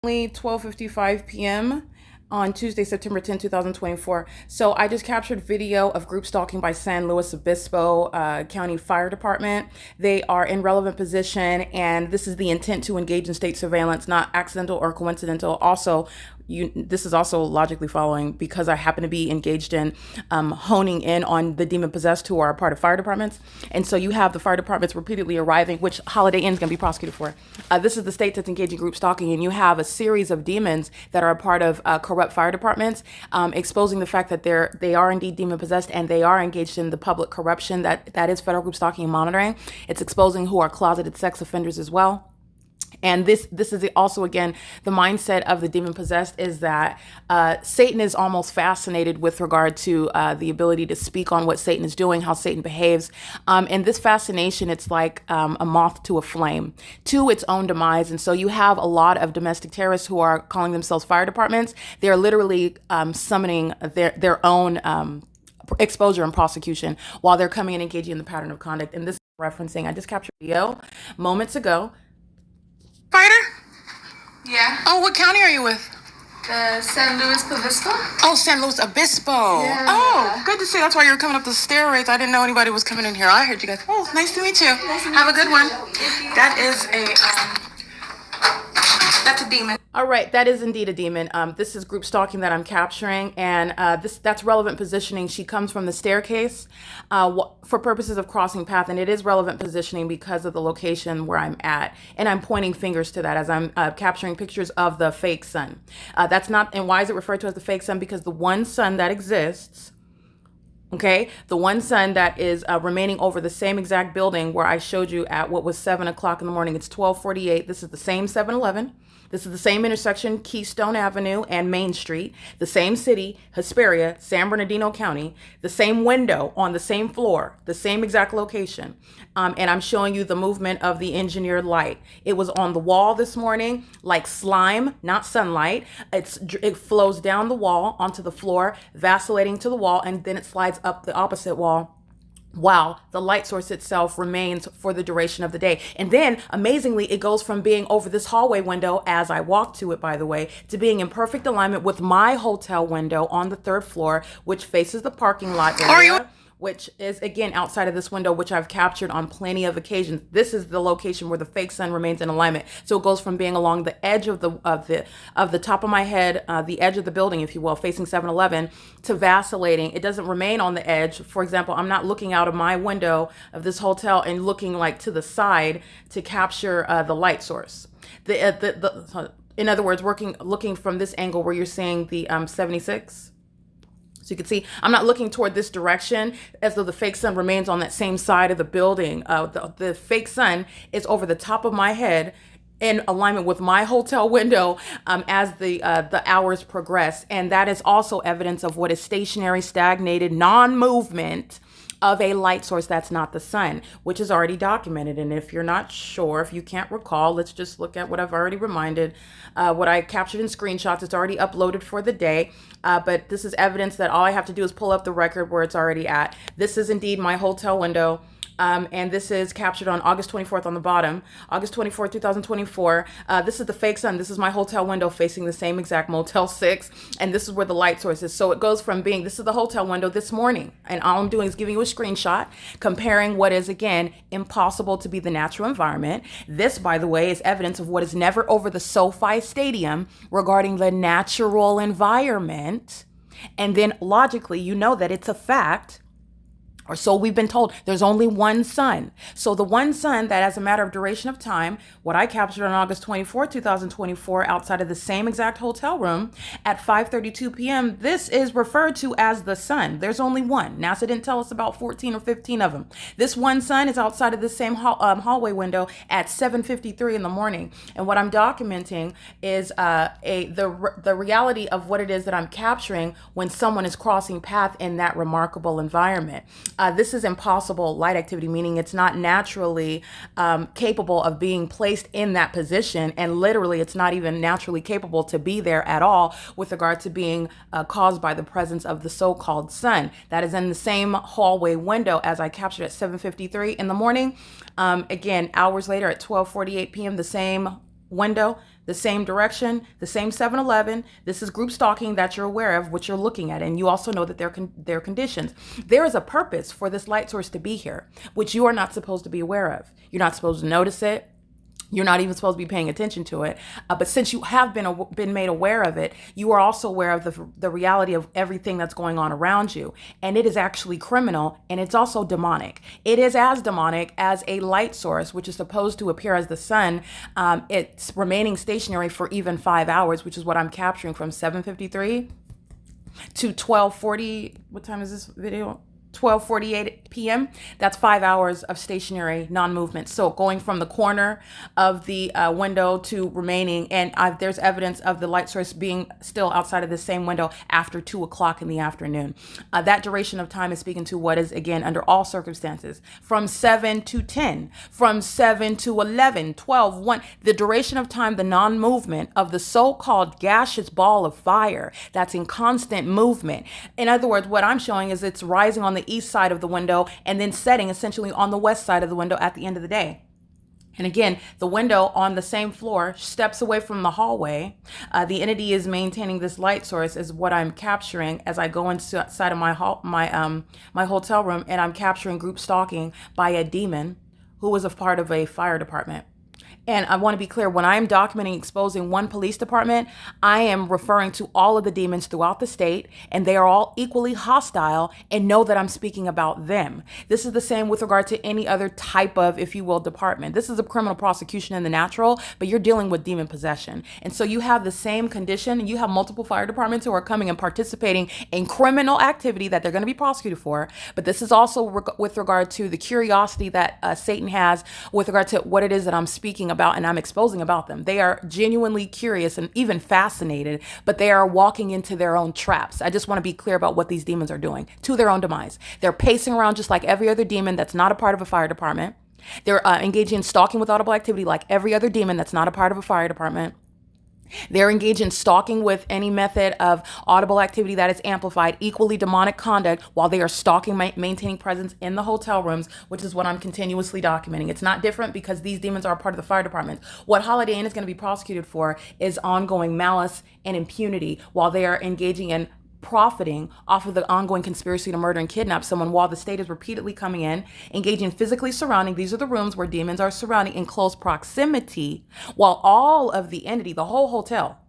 12:55 p.m. on Tuesday, September 10, 2024. So I just captured video of group stalking by San Luis Obispo County Fire Department. They are in relevant position, and this is the intent to engage in state surveillance, not accidental or coincidental. Also, this is also logically following because I happen to be engaged in honing in on the demon possessed who are a part of fire departments. And so you have the fire departments repeatedly arriving, which Holiday Inn is going to be prosecuted for. This is the state that's engaging group stalking, and you have a series of demons that are a part of corrupt fire departments, exposing the fact that they are indeed demon possessed and they are engaged in the public corruption that is federal group stalking and monitoring. It's exposing who are closeted sex offenders as well. And this is also, again, the mindset of the demon possessed is that Satan is almost fascinated with regard to the ability to speak on what Satan is doing, how Satan behaves. And this fascination, it's like a moth to a flame, to its own demise. And so you have a lot of domestic terrorists who are calling themselves fire departments. They're literally summoning their own exposure and prosecution while they're coming and engaging in the pattern of conduct. And this is referencing, I just captured video moments ago. Fighter? Yeah. Oh, what county are you with? San Luis Obispo. Oh, San Luis Obispo. Yeah. Oh, good to see. That's why you were coming up the stairways. I didn't know anybody was coming in here. I heard you guys. Oh, nice to meet you. Have a good one. That is that's a demon. All right, that is indeed a demon. This is group stalking that I'm capturing, and that's relevant positioning. She comes from the staircase for purposes of crossing path, and it is relevant positioning because of the location where I'm at, and I'm pointing fingers to that as I'm capturing pictures of the fake sun. That's not, and why is it referred to as the fake sun? Because the one sun that exists, okay, the one sun that is remaining over the same exact building where I showed you at what was 7 o'clock in the morning. It's 12:48. This is the same 7-Eleven. This is the same intersection, Keystone Avenue and Main Street, the same city, Hesperia, San Bernardino County, the same window on the same floor, the same exact location. And I'm showing you the movement of the engineered light. It was on the wall this morning, like slime, not sunlight. It flows down the wall onto the floor, vacillating to the wall, and then it slides up the opposite wall. Wow, the light source itself remains for the duration of the day. And then, amazingly, it goes from being over this hallway window, as I walk to it, by the way, to being in perfect alignment with my hotel window on the 3rd floor, which faces the parking lot area, which is, again, outside of this window, which I've captured on plenty of occasions. This is the location where the fake sun remains in alignment. So it goes from being along the edge of the top of my head, the edge of the building, if you will, facing 7-Eleven, to vacillating. It doesn't remain on the edge. For example, I'm not looking out of my window of this hotel and looking like to the side to capture the light source. In other words, looking from this angle where you're seeing the 76. So you can see I'm not looking toward this direction as though the fake sun remains on that same side of the building. The fake sun is over the top of my head in alignment with my hotel window as the hours progress. And that is also evidence of what is stationary, stagnated, non-movement of a light source that's not the sun, which is already documented. And if you're not sure, if you can't recall, let's just look at what I've already reminded, what I captured in screenshots. It's already uploaded for the day, but this is evidence that all I have to do is pull up the record where it's already at. This is indeed my hotel window. And this is captured on August 24th on the bottom, August 24th, 2024. This is the fake sun. This is my hotel window facing the same exact Motel 6. And this is where the light source is. So it goes from being, this is the hotel window this morning. And all I'm doing is giving you a screenshot, comparing what is, again, impossible to be the natural environment. This, by the way, is evidence of what is never over the SoFi Stadium regarding the natural environment. And then logically, you know that it's a fact, or so we've been told, there's only one sun. So the one sun that, as a matter of duration of time, what I captured on August 24, 2024, outside of the same exact hotel room at 5:32 p.m., this is referred to as the sun. There's only one. NASA didn't tell us about 14 or 15 of them. This one sun is outside of the same hallway window at 7:53 in the morning. And what I'm documenting is the reality of what it is that I'm capturing when someone is crossing path in that remarkable environment. This is impossible light activity, meaning it's not naturally capable of being placed in that position. And literally, it's not even naturally capable to be there at all with regard to being caused by the presence of the so-called sun. That is in the same hallway window as I captured at 7:53 in the morning. Again, hours later at 12:48 p.m., the same window, the same direction, the same 7-Eleven. This is group stalking that you're aware of, what you're looking at, and you also know that there are conditions. There is a purpose for this light source to be here, which you are not supposed to be aware of. You're not supposed to notice it. You're not even supposed to be paying attention to it. But since you have been made aware of it, you are also aware of the reality of everything that's going on around you. And it is actually criminal, and it's also demonic. It is as demonic as a light source, which is supposed to appear as the sun. It's remaining stationary for even 5 hours, which is what I'm capturing from 7:53 to 12:40. What time is this video? 12:48 p.m. That's 5 hours of stationary non-movement. So going from the corner of the window to remaining, and there's evidence of the light source being still outside of the same window after 2 o'clock in the afternoon. That duration of time is speaking to what is, again, under all circumstances, from 7 to 10, from 7 to 11, 12, 1. The duration of time, the non-movement of the so-called gaseous ball of fire that's in constant movement. In other words, what I'm showing is it's rising on the east side of the window and then setting essentially on the west side of the window at the end of the day. And again, the window on the same floor steps away from the hallway. The entity is maintaining this light source is what I'm capturing as I go inside of my hotel room, and I'm capturing group stalking by a demon who was a part of a fire department. And I want to be clear, when I am documenting exposing one police department, I am referring to all of the demons throughout the state, and they are all equally hostile, and know that I'm speaking about them. This is the same with regard to any other type of, if you will, department. This is a criminal prosecution in the natural, but you're dealing with demon possession. And so you have the same condition, and you have multiple fire departments who are coming and participating in criminal activity that they're going to be prosecuted for. But this is also with regard to the curiosity that Satan has with regard to what it is that I'm speaking about and I'm exposing about them. They are genuinely curious and even fascinated, but they are walking into their own traps. I just want to be clear about what these demons are doing to their own demise. They're pacing around just like every other demon that's not a part of a fire department. They're engaging in stalking with audible activity like every other demon that's not a part of a fire department. They're engaged in stalking with any method of audible activity that is amplified, equally demonic conduct, while they are stalking, maintaining presence in the hotel rooms, which is what I'm continuously documenting. It's not different because these demons are part of the fire department. What Holiday Inn is going to be prosecuted for is ongoing malice and impunity while they are engaging in profiting off of the ongoing conspiracy to murder and kidnap someone while the state is repeatedly coming in, engaging physically surrounding. These are the rooms where demons are surrounding in close proximity, while all of the entity, the whole hotel,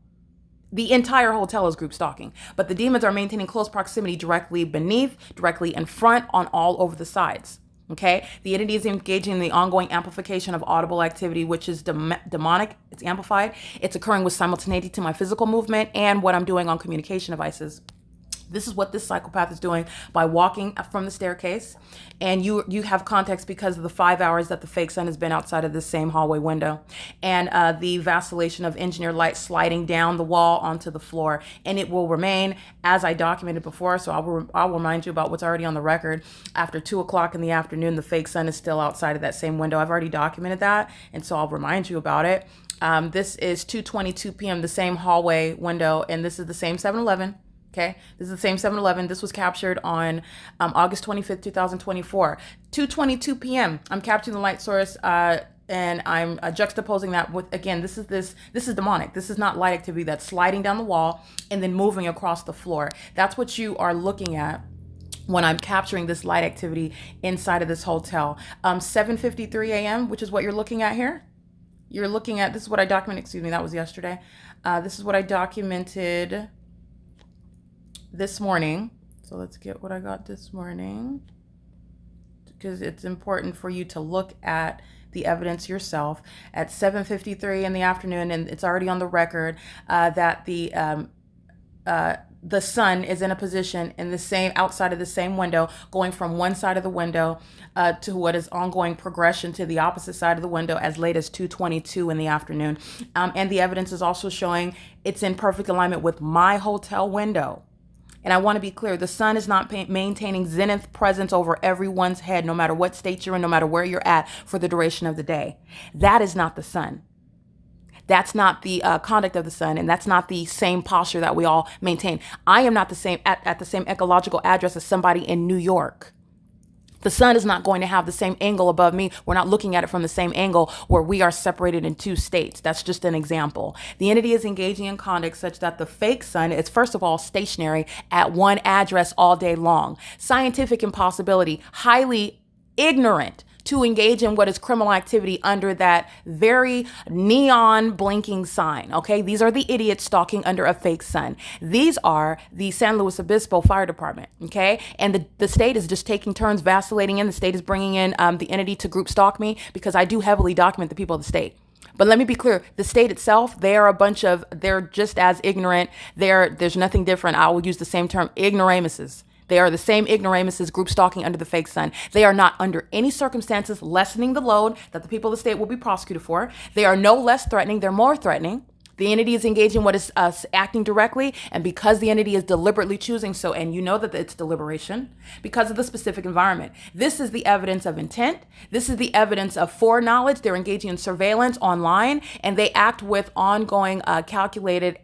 the entire hotel is group stalking. But the demons are maintaining close proximity directly beneath, directly in front, on all over the sides. Okay, the entity is engaging in the ongoing amplification of audible activity, which is demonic. It's amplified. It's occurring with simultaneity to my physical movement and what I'm doing on communication devices. This is what this psychopath is doing by walking from the staircase. And you have context because of the 5 hours that the fake sun has been outside of the same hallway window. And the vacillation of engineered light sliding down the wall onto the floor. And it will remain, as I documented before, so I'll remind you about what's already on the record. After 2 o'clock in the afternoon, the fake sun is still outside of that same window. I've already documented that, and so I'll remind you about it. This is 2:22 p.m., the same hallway window, and this is the same 7-Eleven. Okay, this is the same 7-Eleven. This was captured on August 25th, 2024. 2:22 p.m. I'm capturing the light source and I'm juxtaposing that with, again, this is demonic. This is not light activity that's sliding down the wall and then moving across the floor. That's what you are looking at when I'm capturing this light activity inside of this hotel. 7:53 a.m., which is what you're looking at here. You're looking at, this is what I documented, excuse me, that was yesterday. This is what I documented this morning. So let's get what I got this morning, because it's important for you to look at the evidence yourself. At 7:53 in the afternoon, and it's already on the record that the sun is in a position in the same, outside of the same window, going from one side of the window to what is ongoing progression to the opposite side of the window as late as 2:22 in the afternoon. And the evidence is also showing it's in perfect alignment with my hotel window. And I want to be clear, the sun is not maintaining zenith presence over everyone's head, no matter what state you're in, no matter where you're at for the duration of the day. That is not the sun. That's not the conduct of the sun, and that's not the same posture that we all maintain. I am not the same at the same ecological address as somebody in New York. The sun is not going to have the same angle above me. We're not looking at it from the same angle where we are separated in two states. That's just an example. The entity is engaging in conduct such that the fake sun is, first of all, stationary at one address all day long. Scientific impossibility, highly ignorant to engage in what is criminal activity under that very neon blinking sign. Okay, these are the idiots stalking under a fake sun. These are the San Luis Obispo Fire Department. Okay, and the state is just taking turns vacillating in. The state is bringing in the entity to group stalk me because I do heavily document the people of the state. But let me be clear, the state itself, they're just as ignorant. There's nothing different. I will use the same term, ignoramuses. They are the same ignoramuses group stalking under the fake sun. They are not under any circumstances lessening the load that the people of the state will be prosecuted for. They are no less threatening. They're more threatening. The entity is engaging what is acting directly, and because the entity is deliberately choosing so, and you know that it's deliberation, because of the specific environment. This is the evidence of intent. This is the evidence of foreknowledge. They're engaging in surveillance online, and they act with ongoing calculated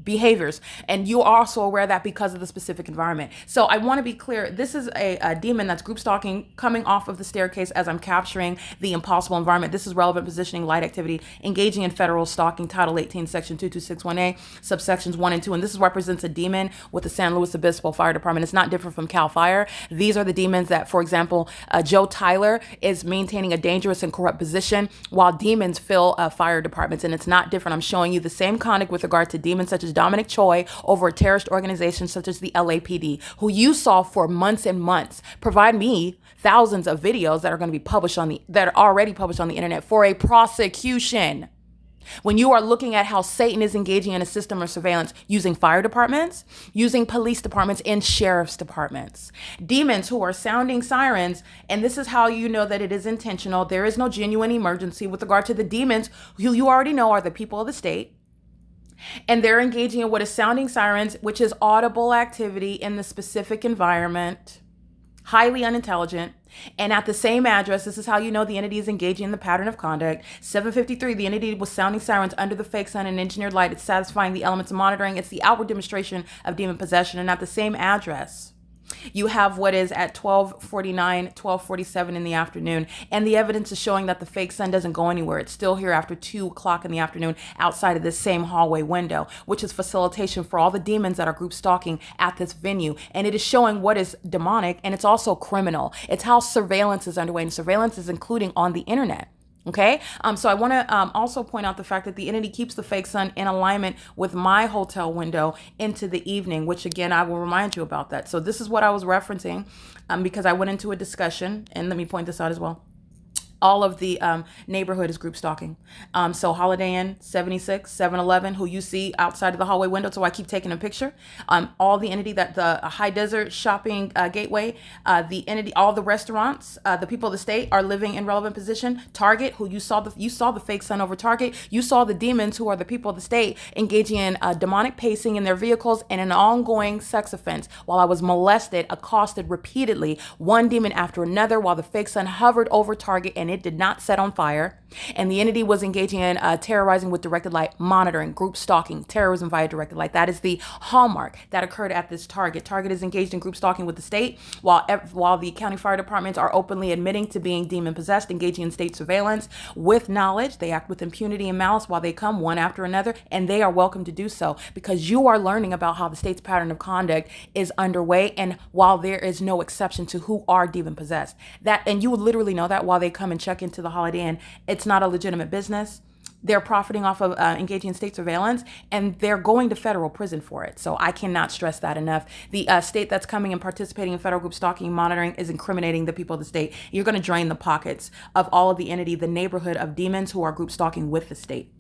behaviors. And you are also aware of that because of the specific environment. So I want to be clear. This is a demon that's group stalking coming off of the staircase as I'm capturing the impossible environment. This is relevant positioning, light activity, engaging in federal stalking, Title 18, Section 2261A, subsections 1 and 2. And this represents a demon with the San Luis Obispo Fire Department. It's not different from CAL FIRE. These are the demons that, for example, Joe Tyler is maintaining a dangerous and corrupt position while demons fill fire departments. And it's not different. I'm showing you the same conduct with regard to demons such as Dominic Choi over a terrorist organization such as the LAPD, who you saw for months and months provide me thousands of videos that are going to be published that are already published on the internet for a prosecution. When you are looking at how Satan is engaging in a system of surveillance using fire departments, using police departments, and sheriff's departments. Demons who are sounding sirens, and this is how you know that it is intentional. There is no genuine emergency with regard to the demons who you already know are the people of the state. And they're engaging in what is sounding sirens, which is audible activity in the specific environment, highly unintelligent. And at the same address, this is how you know the entity is engaging in the pattern of conduct. 753, the entity was sounding sirens under the fake sun and engineered light. It's satisfying the elements of monitoring. It's the outward demonstration of demon possession. And at the same address, you have what is at 12:49, 12:47 in the afternoon. And the evidence is showing that the fake sun doesn't go anywhere. It's still here after 2 o'clock in the afternoon outside of this same hallway window, which is facilitation for all the demons that are group stalking at this venue. And it is showing what is demonic, and it's also criminal. It's how surveillance is underway, and surveillance is including on the internet. Okay, so I want to also point out the fact that the entity keeps the fake sun in alignment with my hotel window into the evening, which again, I will remind you about that. So this is what I was referencing because I went into a discussion, and let me point this out as well. All of the neighborhood is group stalking. So Holiday Inn, 76, 7-Eleven, who you see outside of the hallway window. So I keep taking a picture. All the entity that the High Desert Shopping Gateway, the entity, all the restaurants, the people of the state are living in relevant position. Target, who you saw the fake sun over Target. You saw the demons, who are the people of the state, engaging in demonic pacing in their vehicles and an ongoing sex offense. While I was molested, accosted repeatedly, one demon after another, while the fake sun hovered over Target and it did not set on fire. And the entity was engaging in terrorizing with directed light, monitoring, group stalking, terrorism via directed light. That is the hallmark that occurred at this Target. Target is engaged in group stalking with the state, while the county fire departments are openly admitting to being demon possessed, engaging in state surveillance with knowledge. They act with impunity and malice while they come one after another, and they are welcome to do so because you are learning about how the state's pattern of conduct is underway, and while there is no exception to who are demon possessed. And you would literally know that while they come and check into the Holiday Inn. It's not a legitimate business. They're profiting off of engaging in state surveillance, and they're going to federal prison for it. So I cannot stress that enough. The state that's coming and participating in federal group stalking and monitoring is incriminating the people of the state. You're going to drain the pockets of all of the entity, the neighborhood of demons who are group stalking with the state.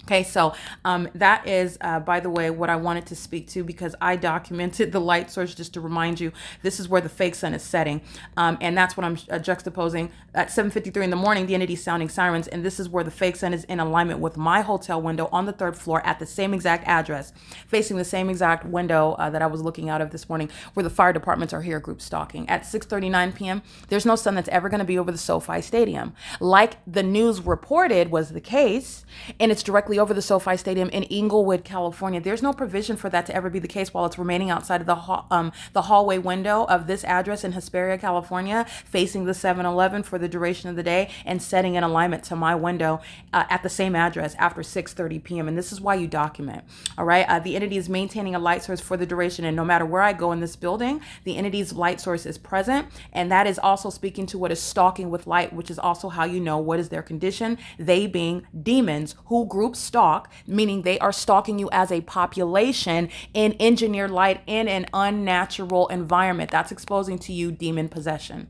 Okay, so that is, by the way, what I wanted to speak to because I documented the light source just to remind you this is where the fake sun is setting. And that's what I'm juxtaposing. At 7:53 in the morning, the entity sounding sirens, and this is where the fake sun is in alignment with my hotel window on the 3rd floor at the same exact address, facing the same exact window that I was looking out of this morning, where the fire departments are here group stalking. At 6:39 p.m., there's no sun that's ever going to be over the SoFi Stadium. Like the news reported was the case, and it's directly immediately over the SoFi Stadium in Inglewood, California. There's no provision for that to ever be the case while it's remaining outside of the hallway window of this address in Hesperia, California, facing the 7-Eleven for the duration of the day and setting in alignment to my window at the same address after 6:30 p.m. And this is why you document. All right. The entity is maintaining a light source for the duration, and no matter where I go in this building, the entity's light source is present, and that is also speaking to what is stalking with light, which is also how you know what is their condition. They being demons who group stalk, meaning they are stalking you as a population in engineered light in an unnatural environment. That's exposing to you demon possession.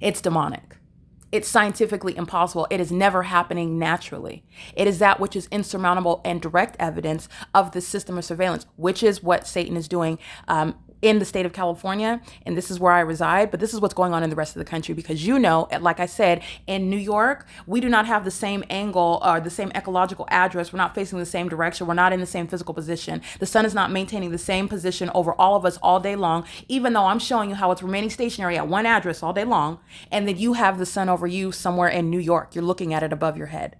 It's demonic. It's scientifically impossible. It is never happening naturally. It is that which is insurmountable and direct evidence of the system of surveillance, which is what Satan is doing in the state of California. And this is where I reside, but this is what's going on in the rest of the country, because, you know, like I said, in New York, we do not have the same angle or the same ecological address. We're not facing the same direction. We're not in the same physical position. The sun is not maintaining the same position over all of us all day long, even though I'm showing you how it's remaining stationary at one address all day long, and that you have the sun over you somewhere in New York. You're looking at it above your head.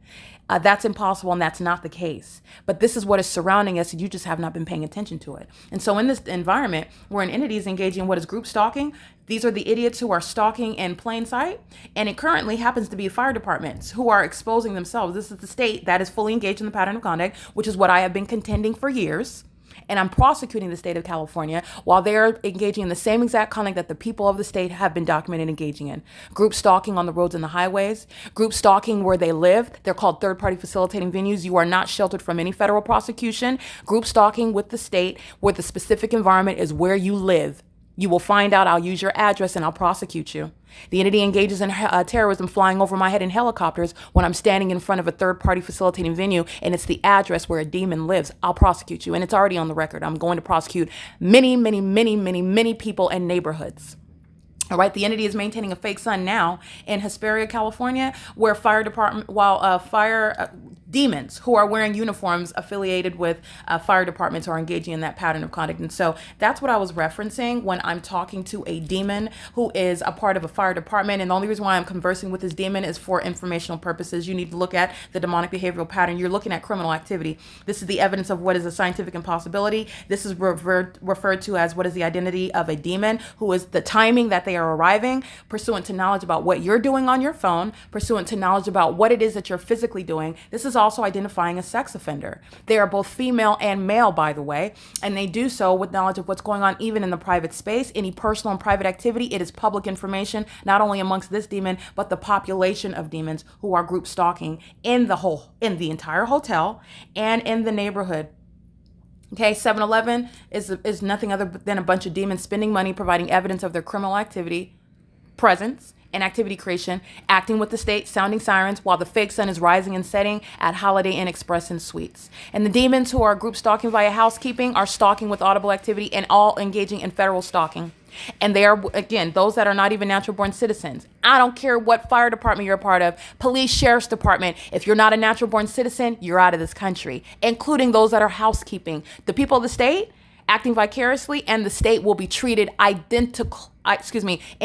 That's impossible, and that's not the case. But this is what is surrounding us, and you just have not been paying attention to it. And so in this environment where an entity is engaging in what is group stalking, these are the idiots who are stalking in plain sight, and it currently happens to be fire departments who are exposing themselves. This is the state that is fully engaged in the pattern of conduct, which is what I have been contending for years. And I'm prosecuting the state of California while they're engaging in the same exact conduct that the people of the state have been documented engaging in. Group stalking on the roads and the highways, group stalking where they live. They're called third-party facilitating venues. You are not sheltered from any federal prosecution. Group stalking with the state where the specific environment is where you live. You will find out. I'll use your address and I'll prosecute you. The entity engages in terrorism, flying over my head in helicopters when I'm standing in front of a third-party facilitating venue, and it's the address where a demon lives. I'll prosecute you, and it's already on the record. I'm going to prosecute many, many, many, many, many people and neighborhoods. All right, the entity is maintaining a fake sun now in Hesperia, California, where demons who are wearing uniforms affiliated with fire departments are engaging in that pattern of conduct. And so that's what I was referencing when I'm talking to a demon who is a part of a fire department. And the only reason why I'm conversing with this demon is for informational purposes. You need to look at the demonic behavioral pattern. You're looking at criminal activity. This is the evidence of what is a scientific impossibility. This is referred to as what is the identity of a demon, who is the timing that they are arriving, pursuant to knowledge about what you're doing on your phone, pursuant to knowledge about what it is that you're physically doing. This is also identifying a sex offender. They are both female and male, by the way, and they do so with knowledge of what's going on even in the private space. Any personal and private activity, it is public information, not only amongst this demon, but the population of demons who are group stalking in the entire hotel and in the neighborhood. Okay, 7-Eleven is nothing other than a bunch of demons spending money, providing evidence of their criminal activity, presence, and activity creation, acting with the state, sounding sirens, while the fake sun is rising and setting at Holiday Inn Express and Suites. And the demons who are group stalking via housekeeping are stalking with audible activity and all engaging in federal stalking. And they are, again, those that are not even natural born citizens. I don't care what fire department you're a part of, police, sheriff's department. If you're not a natural born citizen, you're out of this country, including those that are housekeeping. The people of the state acting vicariously, and the state will be treated in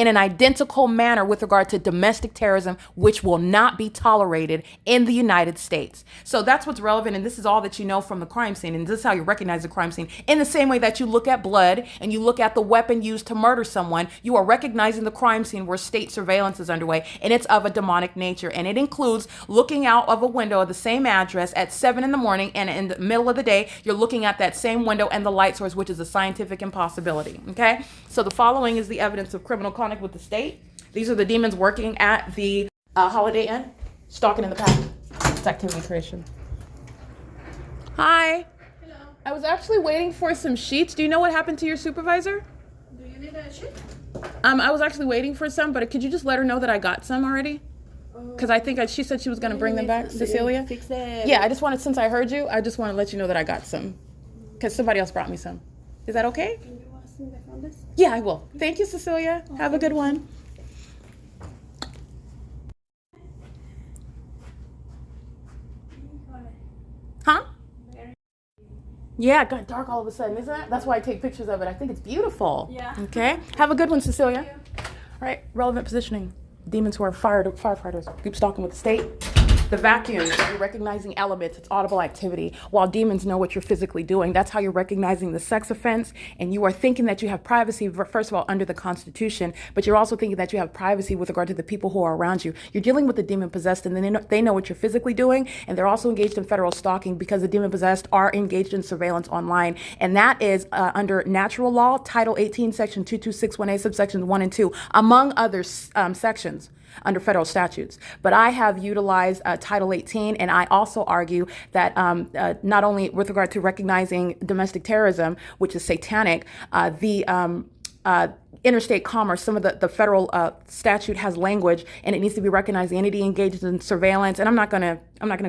an identical manner with regard to domestic terrorism, which will not be tolerated in the United States. So that's what's relevant, and this is all that you know from the crime scene, and this is how you recognize the crime scene. In the same way that you look at blood and you look at the weapon used to murder someone, you are recognizing the crime scene where state surveillance is underway, and it's of a demonic nature, and it includes looking out of a window of the same address at 7 in the morning, and in the middle of the day, you're looking at that same window and the light source, which is a scientific impossibility, okay? So the following is the evidence of criminal conduct with the state. These are the demons working at the Holiday Inn, stalking in the past. It's activity creation. Hi. Hello. I was actually waiting for some sheets. Do you know what happened to your supervisor? Do you need a sheet? I was actually waiting for some, but could you just let her know that I got some already? Because I think she said she was going to bring them back. Cecilia? Yeah, I just wanted, since I heard you, I just want to let you know that I got some. Because somebody else brought me some. Is that okay? Can you ask me from this? Yeah, I will. Thank you, Cecilia. Have a good one. Huh? Yeah, it got dark all of a sudden, isn't it? That's why I take pictures of it. I think it's beautiful. Yeah. Okay. Have a good one, Cecilia. All right. Relevant positioning. Demons who are firefighters. Group stalking with the state. The vacuums, you're recognizing elements, it's audible activity, while demons know what you're physically doing. That's how you're recognizing the sex offense, and you are thinking that you have privacy, first of all, under the Constitution, but you're also thinking that you have privacy with regard to the people who are around you. You're dealing with the demon-possessed, and they know what you're physically doing, and they're also engaged in federal stalking because the demon-possessed are engaged in surveillance online, and that is under natural law, Title 18, Section 2261A, subsections 1 and 2, among other sections under federal statutes. But I have utilized Title 18, and I also argue that not only with regard to recognizing domestic terrorism, which is satanic, interstate commerce, some of the federal statute has language, and it needs to be recognized. The entity engaged in surveillance, and I'm not gonna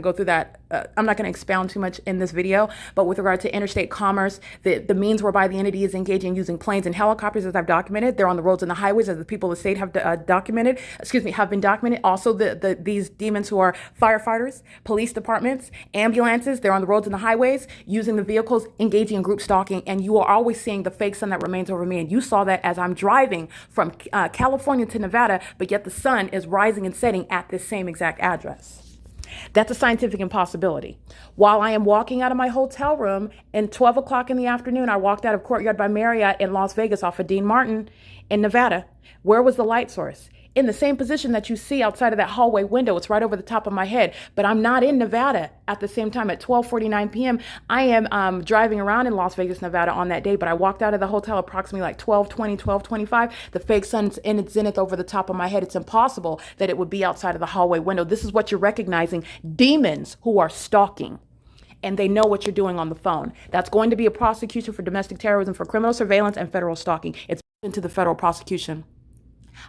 go through that. I'm not gonna expound too much in this video. But with regard to interstate commerce, the means whereby the entity is engaging using planes and helicopters, as I've documented, they're on the roads and the highways, as the people of the state have have been documented. Also, these demons who are firefighters, police departments, ambulances, they're on the roads and the highways using the vehicles, engaging in group stalking, and you are always seeing the fake sun that remains over me. And you saw that as I'm driving from California to Nevada, but yet the sun is rising and setting at this same exact address. That's a scientific impossibility. While I am walking out of my hotel room at 12 o'clock in the afternoon, I walked out of Courtyard by Marriott in Las Vegas off of Dean Martin in Nevada. Where was the light source? In the same position that you see outside of that hallway window. It's right over the top of my head, but I'm not in Nevada at the same time. At 12:49 p.m., I am driving around in Las Vegas, Nevada on that day, but I walked out of the hotel approximately like 12:20, 12:25. The fake sun's in its zenith over the top of my head. It's impossible that it would be outside of the hallway window. This is what you're recognizing. Demons who are stalking, and they know what you're doing on the phone. That's going to be a prosecution for domestic terrorism, for criminal surveillance, and federal stalking. It's into the federal prosecution.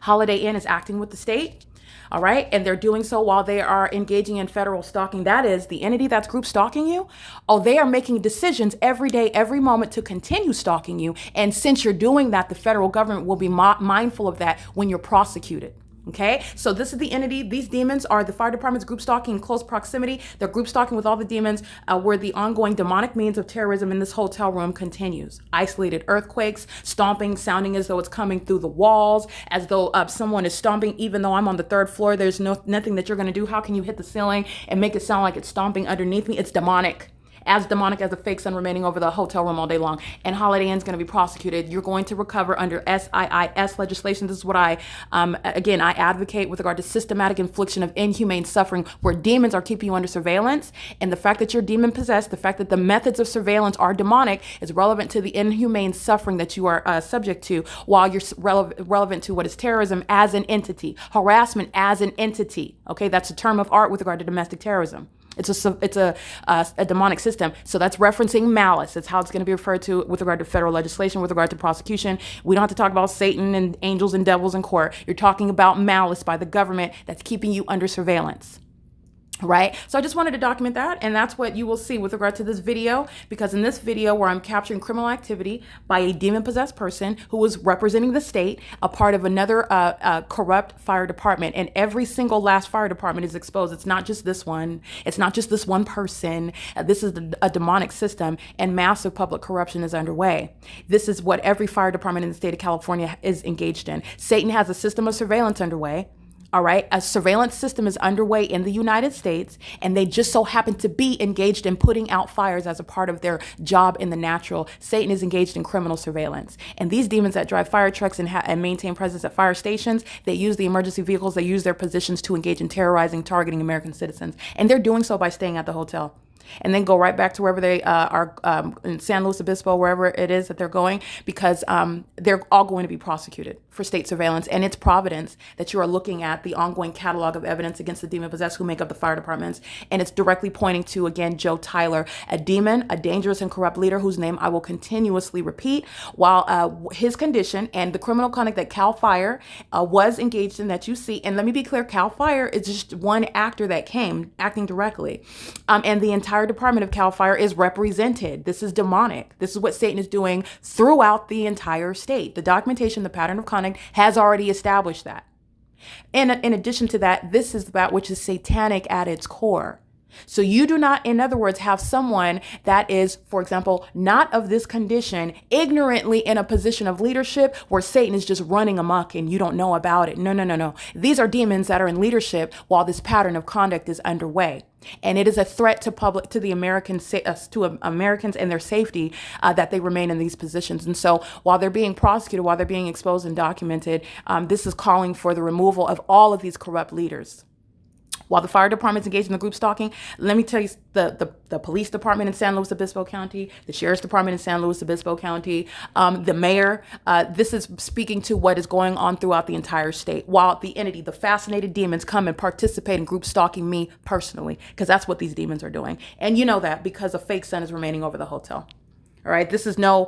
Holiday Inn is acting with the state, all right? And they're doing so while they are engaging in federal stalking. That is the entity that's group stalking you. Oh, they are making decisions every day, every moment to continue stalking you. And since you're doing that, the federal government will be mindful of that when you're prosecuted. Okay, so this is the entity. These demons are the fire department's group stalking in close proximity. They're group stalking with all the demons where the ongoing demonic means of terrorism in this hotel room continues. Isolated earthquakes, stomping, sounding as though it's coming through the walls, as though someone is stomping, even though I'm on the third floor. There's nothing that you're going to do. How can you hit the ceiling and make it sound like it's stomping underneath me? It's demonic. As demonic as the fake sun remaining over the hotel room all day long. And Holiday Inn's going to be prosecuted. You're going to recover under SIIS legislation. This is what I advocate with regard to systematic infliction of inhumane suffering, where demons are keeping you under surveillance. And the fact that you're demon possessed, the fact that the methods of surveillance are demonic, is relevant to the inhumane suffering that you are subject to, while you're relevant to what is terrorism as an entity, harassment as an entity. Okay, that's a term of art with regard to domestic terrorism. It's a demonic system. So that's referencing malice. It's how it's going to be referred to with regard to federal legislation, with regard to prosecution. We don't have to talk about Satan and angels and devils in court. You're talking about malice by the government that's keeping you under surveillance. Right? So I just wanted to document that, and that's what you will see with regard to this video, because in this video where I'm capturing criminal activity by a demon-possessed person who was representing the state, a part of another corrupt fire department, and every single last fire department is exposed. It's not just this one. It's not just this one person. This is a demonic system, and massive public corruption is underway. This is what every fire department in the state of California is engaged in. Satan has a system of surveillance underway. All right, a surveillance system is underway in the United States, and they just so happen to be engaged in putting out fires as a part of their job in the natural. Satan is engaged in criminal surveillance. And these demons that drive fire trucks and maintain presence at fire stations, they use the emergency vehicles, they use their positions to engage in terrorizing, targeting American citizens. And they're doing so by staying at the hotel. And then go right back to wherever they are in San Luis Obispo, wherever it is that they're going, because they're all going to be prosecuted for state surveillance. And it's Providence that you are looking at the ongoing catalog of evidence against the demon-possessed who make up the fire departments. And it's directly pointing to, again, Joe Tyler, a demon, a dangerous and corrupt leader whose name I will continuously repeat, while his condition and the criminal conduct that CAL FIRE was engaged in that you see. And let me be clear, CAL FIRE is just one actor that came acting directly. And the entire department of CAL FIRE is represented. This is demonic. This is what Satan is doing throughout the entire state. The documentation, the pattern of conduct has already established that. And in addition to that, this is that which is satanic at its core. So you do not, in other words, have someone that is, for example, not of this condition, ignorantly in a position of leadership where Satan is just running amok and you don't know about it. No, no, no, no. These are demons that are in leadership while this pattern of conduct is underway. And it is a threat to the Americans, to Americans and their safety, that they remain in these positions. And so while they're being prosecuted, while they're being exposed and documented, this is calling for the removal of all of these corrupt leaders. While the fire department's engaged in the group stalking, let me tell you, the police department in San Luis Obispo County, the sheriff's department in San Luis Obispo County, the mayor, this is speaking to what is going on throughout the entire state. While the fascinated demons come and participate in group stalking me personally, because that's what these demons are doing. And you know that because a fake sun is remaining over the hotel. All right. This is no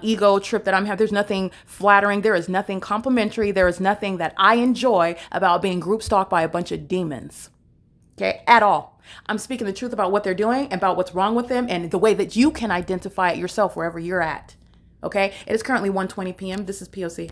ego trip that I'm having. There's nothing flattering. There is nothing complimentary. There is nothing that I enjoy about being group stalked by a bunch of demons. Okay, at all. I'm speaking the truth about what they're doing, about what's wrong with them, and the way that you can identify it yourself wherever you're at. Okay, it is currently 1:20 p.m. This is P.O.C.